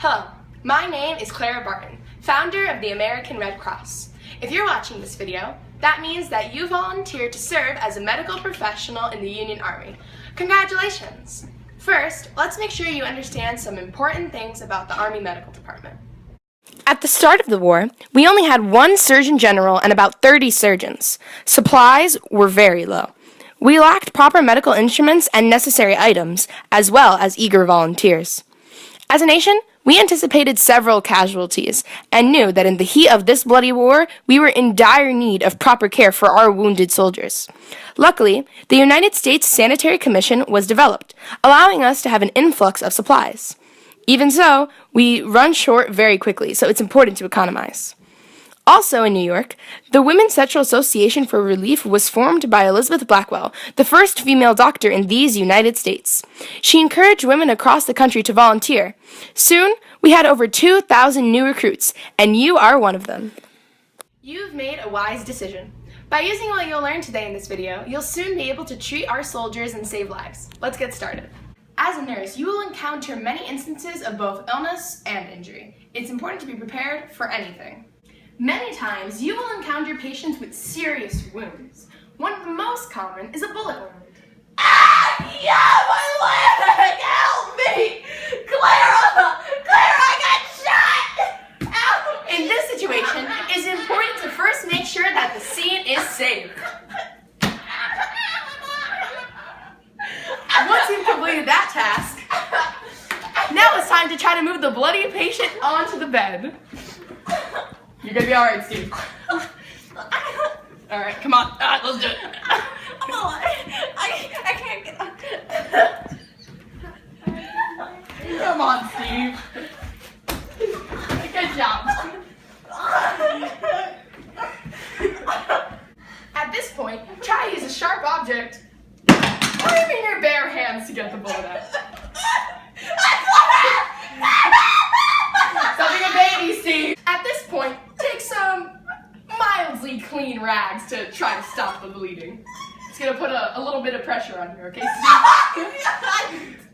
Hello, my name is Clara Barton, founder of the American Red Cross. If you're watching this video, that means that you volunteered to serve as a medical professional in the Union Army. Congratulations! First, let's make sure you understand some important things about the Army Medical Department. At the start of the war, we only had one Surgeon General and about 30 surgeons. Supplies were very low. We lacked proper medical instruments and necessary items, as well as eager volunteers. As a nation, we anticipated several casualties and knew that in the heat of this bloody war, we were in dire need of proper care for our wounded soldiers. Luckily, the United States Sanitary Commission was developed, allowing us to have an influx of supplies. Even so, we run short very quickly, so it's important to economize. Also in New York, the Women's Central Association for Relief was formed by Elizabeth Blackwell, the first female doctor in these United States. She encouraged women across the country to volunteer. Soon, we had over 2,000 new recruits, and you are one of them. You've made a wise decision. By using what you'll learn today in this video, you'll soon be able to treat our soldiers and save lives. Let's get started. As a nurse, you will encounter many instances of both illness and injury. It's important to be prepared for anything. Many times, you will encounter patients with serious wounds. One of the most common is a bullet wound. Yeah, my leg! Help me! Clara, I got shot! Help me! In this situation, it is important to first make sure that the scene is safe. Once you've completed that task, now it's time to try to move the bloody patient onto the bed. You're gonna be alright, Steve. Alright, come on. Let's do it. I can't get up. Come on, Steve. Good job. At this point, try to use a sharp object or even your bare hands to get the bullet out. Something a baby, Steve. At this point, take some mildly clean rags to try to stop the bleeding. It's gonna put a little bit of pressure on you, okay, Steve?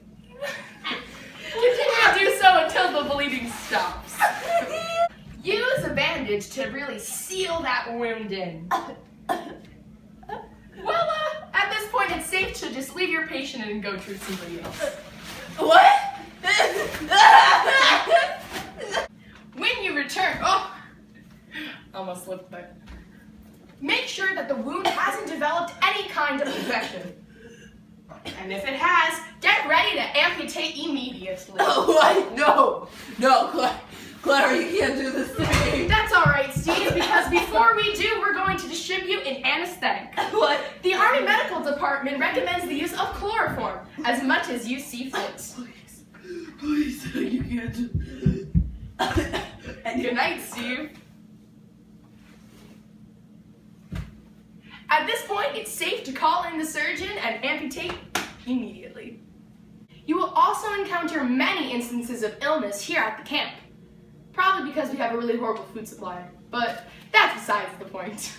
Continue to do so until the bleeding stops. Use a bandage to really seal that wound in. Well, at this point, it's safe to just leave your patient and go treat somebody else. What? When you return, almost slipped there. Make sure that the wound hasn't developed any kind of infection. And if it has, get ready to amputate immediately. What? No, Clara, you can't do this to me. That's alright, Steve, because before we do, we're going to distribute an anesthetic. What? The Army Medical Department recommends the use of chloroform as much as you see fit. Please, you can't do And good night, Steve. At this point, it's safe to call in the surgeon and amputate immediately. You will also encounter many instances of illness here at the camp. Probably because we have a really horrible food supply, but that's besides the point.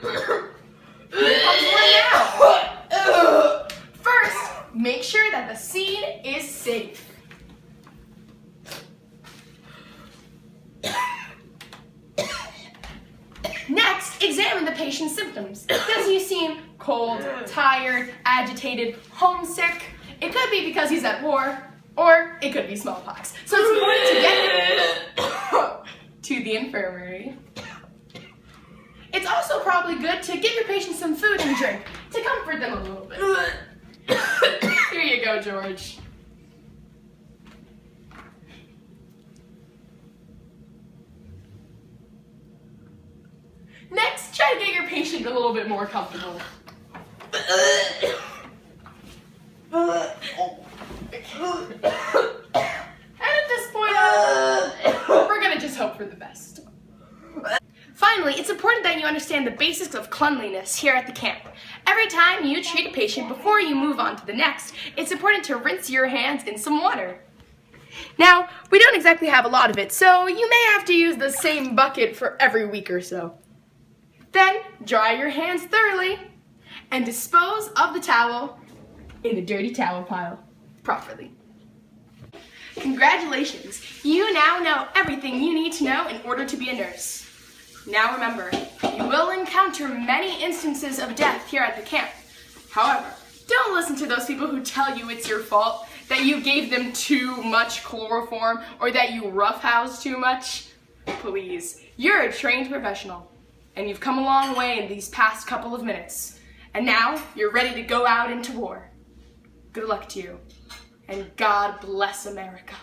Here comes one now. First, make sure that the scene is safe. Next, examine the patient's symptoms. Does he seem cold, tired, agitated, homesick? It could be because he's at war, or it could be smallpox. So it's important to get him to the infirmary. It's also probably good to give your patient some food and drink to comfort them a little bit. Here you go, George. Next, try to get your patient a little bit more comfortable. And at this point, we're gonna just hope for the best. Finally, it's important that you understand the basics of cleanliness here at the camp. Every time you treat a patient before you move on to the next, it's important to rinse your hands in some water. Now, we don't exactly have a lot of it, so you may have to use the same bucket for every week or so. Then, dry your hands thoroughly and dispose of the towel in the dirty towel pile properly. Congratulations! You now know everything you need to know in order to be a nurse. Now remember, you will encounter many instances of death here at the camp. However, don't listen to those people who tell you it's your fault, that you gave them too much chloroform, or that you roughhoused too much. Please, you're a trained professional, and you've come a long way in these past couple of minutes. And now, you're ready to go out into war. Good luck to you, and God bless America.